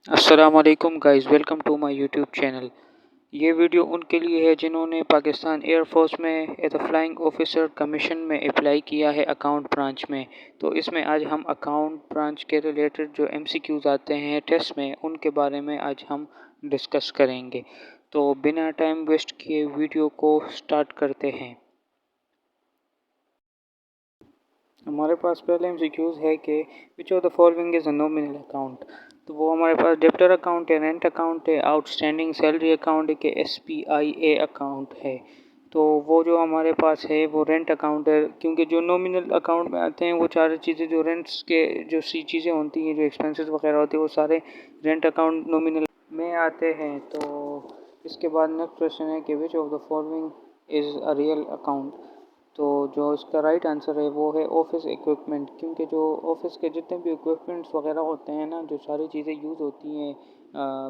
अस्सलामुअलैकुम guys, welcome to my YouTube channel. ये video उनके लिए है जिन्होंने पाकिस्तान एयरफोर्स में as a flying officer commission में अप्लाई किया है अकाउंट ब्रांच में। तो इसमें आज हम अकाउंट ब्रांच के रिलेटेड जो एमसीक्यूज आते हैं टेस्ट में उनके बारे में आज हम डिस्कस करेंगे। तो बिना टाइम वेस्ट किए वीडियो को स्टार्ट करते हैं। हमारे पास पहले एमसीक्यूज है कि which of the following is a nominal account. तो वो हमारे पास डेब्टर अकाउंट है, रेंट अकाउंट है, आउटस्टैंडिंग सैलरी अकाउंट है कि SPIA अकाउंट है। तो वो जो हमारे पास है वो रेंट अकाउंट है, क्योंकि जो नॉमिनल अकाउंट में आते हैं वो चार चीज़ें जो रेंट्स के जो सी चीज़ें होती हैं, जो एक्सपेंसेस वगैरह होते हैं, वो सारे रेंट अकाउंट नॉमिनल में आते हैं। तो इसके बाद नेक्स्ट क्वेश्चन है कि which of the following is a real account. तो जो इसका राइट आंसर है वो है ऑफिस इक्विपमेंट, क्योंकि जो ऑफिस के जितने भी इक्विपमेंट्स वगैरह होते हैं ना, जो सारी चीज़ें यूज़ होती हैं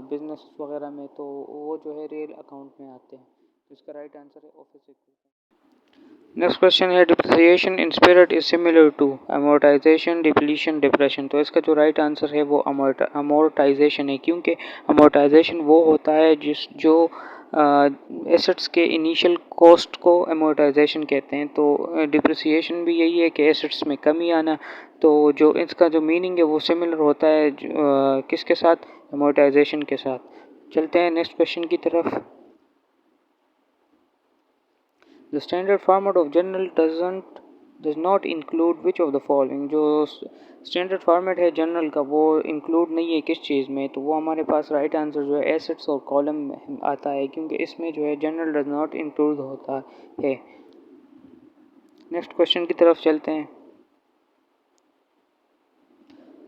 बिजनेस वगैरह में, तो वो जो है रियल अकाउंट में आते हैं। तो इसका राइट आंसर है ऑफिस इक्विपमेंट। नेक्स्ट क्वेश्चन है depreciation in spirit is similar to amortisation, depletion, depression. तो इसका जो राइट आंसर है वो अमोर्टाइजेशन है, क्योंकि अमोर्टाइजेशन वो होता है जो एसेट्स के इनिशियल कॉस्ट को अमोर्टाइजेशन कहते हैं। तो डिप्रिसिएशन भी यही है कि एसेट्स में कमी आना। तो जो इसका जो मीनिंग है वो सिमिलर होता है किसके साथ, अमोर्टाइजेशन के साथ। चलते हैं नेक्स्ट क्वेश्चन की तरफ। The standard format of journal does not include which of the following। जो स्टैंडर्ड फॉर्मेट है जर्नल का वो इंक्लूड नहीं है किस चीज़ में। तो वो हमारे पास राइट आंसर जो है एसेट्स और कॉलम में आता है, क्योंकि इसमें जो है जर्नल डज नॉट इंक्लूड होता है। नेक्स्ट क्वेश्चन की तरफ चलते हैं।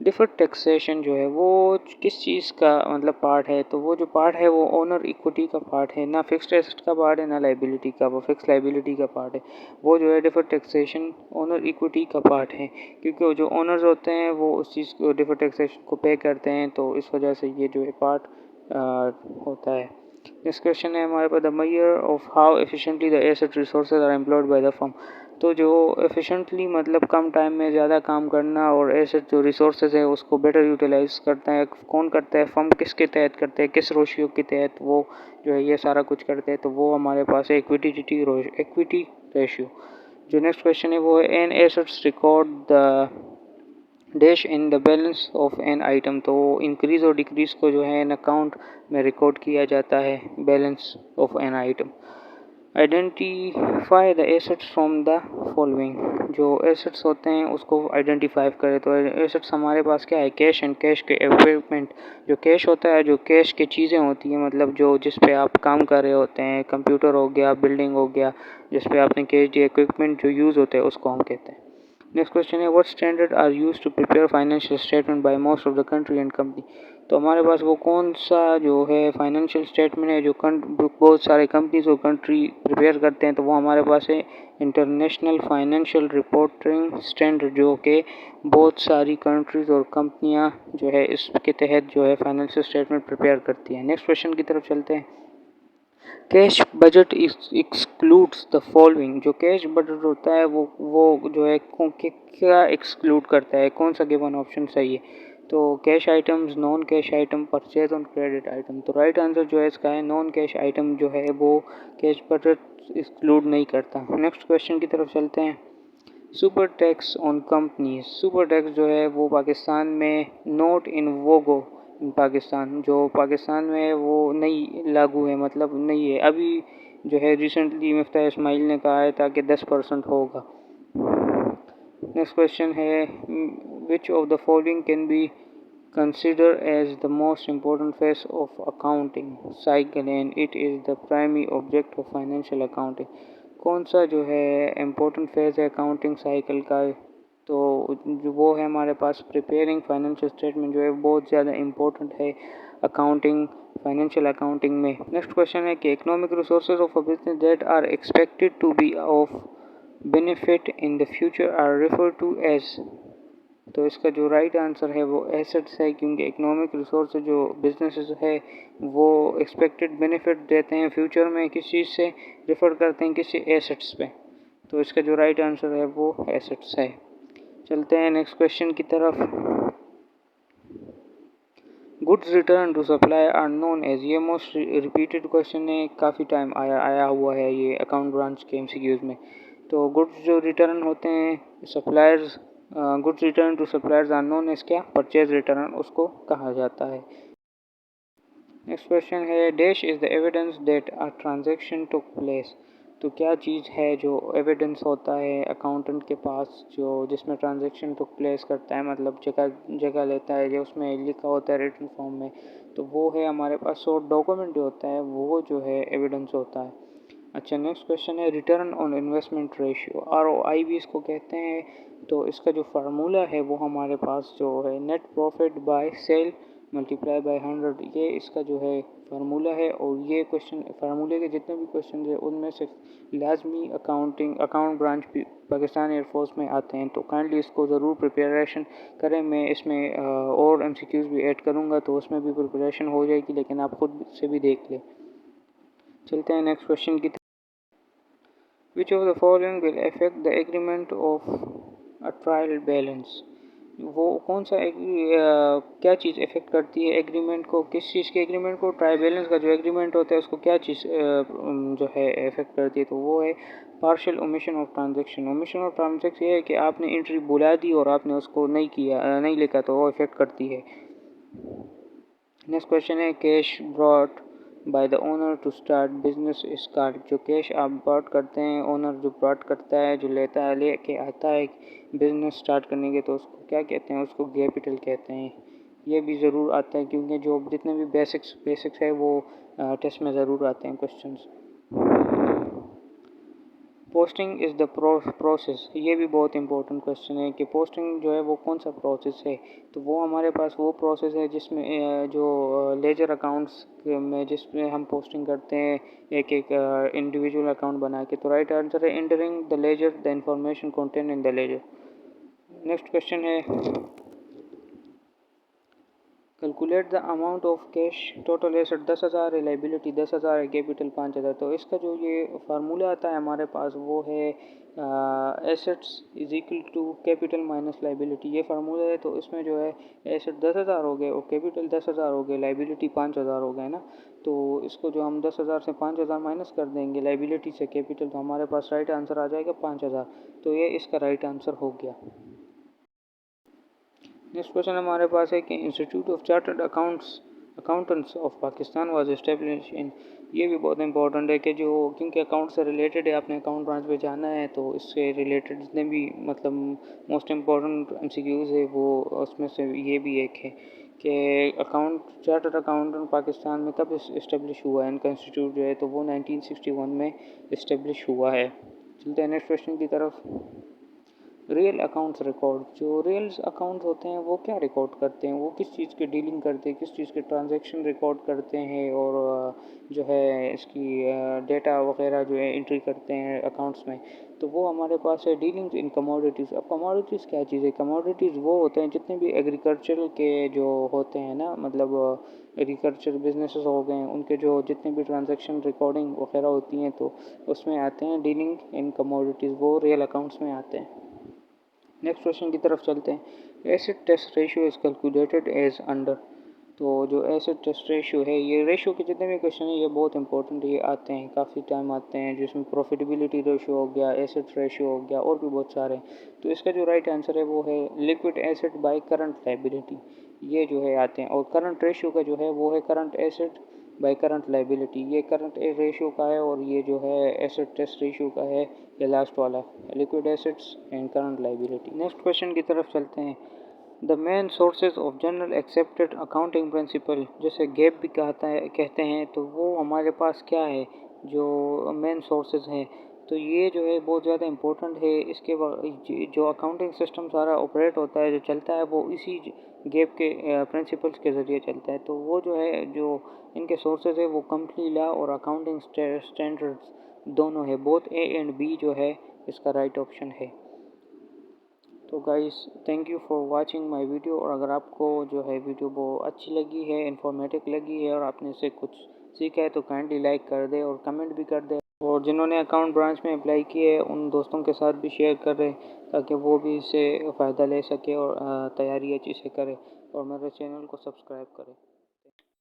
डिफर्ड टैक्सेशन जो है वो किस चीज़ का मतलब पार्ट है। तो वो जो पार्ट है वो ओनर इक्विटी का पार्ट है, ना फिक्स्ड एसेट का पार्ट है ना लाइबिलिटी का, वो फिक्स लाइबिलिटी का पार्ट है। वो जो है डिफर्ड टैक्सेशन ओनर इक्विटी का पार्ट है, क्योंकि वो जो ओनर्स होते हैं वो उस चीज़ को डिफर्ड टैक्सेशन को पे करते हैं। तो इस वजह से ये जो है पार्ट होता है। नेक्स्ट क्वेश्चन है हमारे पास the major of how efficiently the asset resources are employed by the firm. तो जो एफिशिएंटली मतलब कम टाइम में ज़्यादा काम करना और एसेट जो रिसोर्सेज है उसको बेटर यूटिलाइज करता है, कौन करता है, फर्म किसके तहत करते हैं, किस रेशियो के तहत वो जो है ये सारा कुछ करते हैं। तो वो हमारे पास है इक्विटी रेशियो। जो नेक्स्ट क्वेश्चन है वो है an assets record the dash in the balance of an item. तो इंक्रीज और डिक्रीज को जो है एन अकाउंट में रिकॉर्ड किया जाता है balance of an item. Identify the assets from the following. जो एसेट्स होते हैं उसको आइडेंटिफाई करें। तो एसेट्स हमारे पास क्या है, कैश एंड कैश के इक्विपमेंट। जो कैश होता है, जो कैश की चीज़ें होती हैं, मतलब जो जिस पे आप काम कर रहे होते हैं, कंप्यूटर हो गया, बिल्डिंग हो गया, जिस पे आपने कैश दिया, इक्विपमेंट जो यूज़ होते हैं उसको हम कहते हैं। नेक्स्ट क्वेश्चन है what standard are use to prepare financial statement by most of the country and company. तो हमारे पास वो कौन सा जो है फाइनेंशियल स्टेटमेंट है जो बहुत सारे कंपनीज और कंट्री प्रिपेयर करते हैं। तो वो हमारे पास है इंटरनेशनल फाइनेंशियल रिपोर्टिंग स्टैंडर्ड, जो कि बहुत सारी कंट्रीज और कंपनियां जो है इसके तहत जो है फाइनेंशियल स्टेटमेंट प्रिपेयर करती हैं। नेक्स्ट क्वेश्चन की तरफ चलते हैं। Cash budget excludes the following. जो कैश बजट होता है वो जो है क्या एक्सक्लूड करता है, कौन सा गिवन ऑप्शन सही है। तो cash items, non cash item, purchase on credit item. तो राइट आंसर जो है इसका है नॉन कैश आइटम जो है वो कैश बजट एक्सक्लूड नहीं करता। नेक्स्ट क्वेश्चन की तरफ चलते हैं। Super tax on companies. Super tax जो है वो पाकिस्तान में नॉट इन वोगो इन पाकिस्तान, जो पाकिस्तान में है वो नहीं लागू है, मतलब नहीं है अभी। जो है रिसेंटली मुफ्ती इस्माइल ने कहा है था कि 10% होगा। नेक्स्ट क्वेश्चन है which of the following can be considered as the most important phase of accounting cycle and it is the primary object of financial accounting। कौन सा जो है इम्पोर्टेंट फेज है अकाउंटिंग साइकिल का। तो जो वो है हमारे पास प्रिपेयरिंग फाइनेंशियल स्टेटमेंट, जो है बहुत ज़्यादा इम्पोर्टेंट है अकाउंटिंग फाइनेंशियल अकाउंटिंग में। नेक्स्ट क्वेश्चन है कि economic resources of a business that are expected to be of benefit in the future are refer to as. तो इसका जो राइट आंसर है वो एसेट्स है, क्योंकि इकोनॉमिक रिसोर्स जो बिजनेसेस है वो एक्सपेक्टेड बेनिफिट देते हैं फ्यूचर में, किस चीज़ से रेफर करते हैं, किसी एसेट्स पे। तो इसका जो राइट आंसर है वो एसेट्स है। चलते हैं नेक्स्ट क्वेश्चन की तरफ। Goods return to supply are known as, ये मोस्ट रिपीटेड क्वेश्चन है, काफ़ी टाइम आया हुआ है ये अकाउंट ब्रांच के एमसीक्यूज में। तो गुड्स जो रिटर्न होते हैं suppliers, goods return to suppliers are known as क्या, परचेज रिटर्न उसको कहा जाता है। नेक्स्ट क्वेश्चन है dash is the evidence that a transaction took place, तो क्या चीज़ है जो एविडेंस होता है अकाउंटेंट के पास जो जिसमें ट्रांजैक्शन टुक प्लेस करता है, मतलब जगह लेता है, जो उसमें लिखा होता है रिटन फॉर्म में, तो वो है हमारे पास शॉर्ट डॉक्यूमेंट जो होता है वो जो है एविडेंस होता है। अच्छा नेक्स्ट क्वेश्चन है return on investment ratio, ROI भी इसको कहते हैं। तो इसका जो फार्मूला है वो हमारे पास जो है net profit by sale multiply by 100, ये इसका जो है फार्मूला है। और ये क्वेश्चन फार्मूले के जितने भी क्वेश्चन हैं उनमें से लाजमी अकाउंट ब्रांच पाकिस्तान एयरफोर्स में आते हैं, तो काइंडली इसको ज़रूर प्रिपरेशन करें। मैं इसमें और MCQs भी ऐड करूँगा तो उसमें भी प्रिपरेशन हो जाएगी, लेकिन आप खुद से भी देख लें। चलते हैं नेक्स्ट क्वेश्चन की। Which of the following will affect the agreement of a trial balance? वो कौन सा क्या चीज़ इफ़ेक्ट करती है एग्रीमेंट को, किस चीज़ के एग्रीमेंट को, ट्रायल बैलेंस का जो एग्रीमेंट होता है उसको क्या चीज़ जो है इफ़ेक्ट करती है, तो वो है partial omission of transaction. Omission of transaction ये है कि आपने एंट्री बुला दी और आपने उसको नहीं किया, नहीं लिखा, तो वो इफ़ेक्ट करती है। नेक्स्ट क्वेश्चन है cash brought by the owner to start business start, जो कैश आप ब्रॉट करते हैं, ओनर जो ब्रॉट करता है, जो लेता है, लेके आता है बिजनेस स्टार्ट करने के, तो उसको क्या कहते हैं, उसको कैपिटल कहते हैं। ये भी ज़रूर आता है क्योंकि जो जितने भी बेसिक्स है वो टेस्ट में ज़रूर आते हैं questions. Posting is the process, ये भी बहुत इंपॉर्टेंट क्वेश्चन है कि पोस्टिंग जो है वो कौन सा प्रोसेस है, तो वो हमारे पास वो प्रोसेस है जिसमें जो लेजर अकाउंट्स में जिसमें हम पोस्टिंग करते हैं एक इंडिविजुअल अकाउंट बना के। तो राइट आंसर है entering the ledger the information contain in the ledger. Next question है calculate the amount of cash total asset 10,000 है, लाइबिलिटी 10,000 है, कैपिटल 5,000। तो इसका जो ये फार्मूला आता है हमारे पास वो है assets is equal to capital minus liability, ये फार्मूला है। तो इसमें जो है एसेट 10,000 हो गए और कैपिटल 10,000 हो गए, लाइबिलिटी 5,000 हो गए ना। तो इसको जो हम 10,000 से 5,000 माइनस कर देंगे लाइबिलिटी से कैपिटल, तो हमारे पास राइट आंसर आ जाएगा 5,000। तो ये इसका राइट आंसर हो गया। नेक्स्ट क्वेश्चन हमारे पास है कि institute of chartered accountants of Pakistan was establish in, ये भी बहुत इंपॉर्टेंट है कि जो क्योंकि अकाउंट से रिलेटेड है, आपने अकाउंट ब्रांच में जाना है, तो इससे रिलेटेड जितने भी मतलब मोस्ट इम्पॉर्टेंट MCQs है वो उसमें से ये भी एक है कि अकाउंट चार्टर्ड अकाउंटेंट पाकिस्तान में कब इस्टेब्लिश हुआ है, इनका इंस्टीट्यूट जो है, तो वो 1961 में इस्टेब्लिश हुआ है। चलते हैं नेक्स्ट क्वेश्चन की तरफ। रियल अकाउंट्स रिकॉर्ड, जो रियल्स अकाउंट्स होते हैं वो क्या रिकॉर्ड करते हैं, वो किस चीज़ की डीलिंग करते हैं, किस चीज़ के ट्रांजैक्शन रिकॉर्ड करते हैं और जो है इसकी डेटा वगैरह जो है एंट्री करते हैं अकाउंट्स में, तो वो हमारे पास है डीलिंग्स इन कमोडिटीज़। अब कमोडिटीज़ क्या चीज़ है, कमोडिटीज़ वो होते हैं जितने भी एग्रीकल्चर के जो होते हैं ना, मतलब एग्रीकल्चर बिजनेसेस हो गए, उनके जो जितने भी ट्रांजैक्शन रिकॉर्डिंग वगैरह होती हैं तो उसमें आते हैं डीलिंग इन कमोडिटीज़, वो रियल अकाउंट्स में आते हैं। नेक्स्ट क्वेश्चन की तरफ चलते हैं। Acid test ratio is calculated as under, तो जो एसिड टेस्ट रेशियो है, ये रेशियो के जितने भी क्वेश्चन हैं ये बहुत इंपॉर्टेंट ये आते हैं, काफ़ी टाइम आते हैं, जिसमें प्रॉफिटेबिलिटी रेशियो हो गया, एसिड रेशियो हो गया और भी बहुत सारे। तो इसका जो राइट आंसर है वो है liquid acid by current liability, ये जो है आते हैं। और करंट रेशियो का जो है वो है current acid by current liability, ये करंट रेशियो का है और ये जो है एसिड टेस्ट रेशियो का है, ये लास्ट वाला liquid acids and current liability. Next question की तरफ चलते हैं। The main sources of general accepted accounting principle, जैसे गैप भी कहते हैं, तो वो हमारे पास क्या है, जो मेन सोर्सेज हैं, तो ये जो है बहुत ज़्यादा इम्पोर्टेंट है। इसके जो अकाउंटिंग सिस्टम सारा ऑपरेट होता है, जो चलता है, वो इसी गैप के प्रिंसिपल्स के ज़रिए चलता है। तो वो जो है जो इनके सोर्सेज है वो कंपनी लॉ और अकाउंटिंग स्टैंडर्ड्स दोनों है, बोथ A एंड B जो है इसका राइट ऑप्शन है। तो guys thank you for watching my video, और अगर आपको जो है वीडियो बहुत अच्छी लगी है, इन्फॉर्मेटिव लगी है और आपने इससे कुछ सीखा है, तो काइंडली लाइक कर दे और कमेंट भी कर दे, और जिन्होंने अकाउंट ब्रांच में अप्लाई किए है उन दोस्तों के साथ भी शेयर कर रहे ताकि वो भी इससे फ़ायदा ले सके और तैयारी अच्छी से करे, और मेरे चैनल को सब्सक्राइब करें।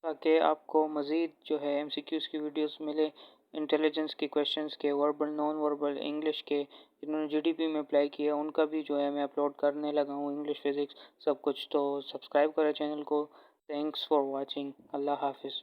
ताकि आपको मज़ीद जो है एमसीक्यूज़ की वीडियोस मिले, इंटेलिजेंस के क्वेश्चंस के, वर्बल नॉन वर्बल इंग्लिश के, जिन्होंने जीडीपी में अप्लाई किया उनका भी जो है मैं अपलोड करने लगा हूँ, इंग्लिश फिज़िक्स सब कुछ। तो सब्सक्राइब करें चैनल को। Thanks for watching. अल्लाह हाफिज़।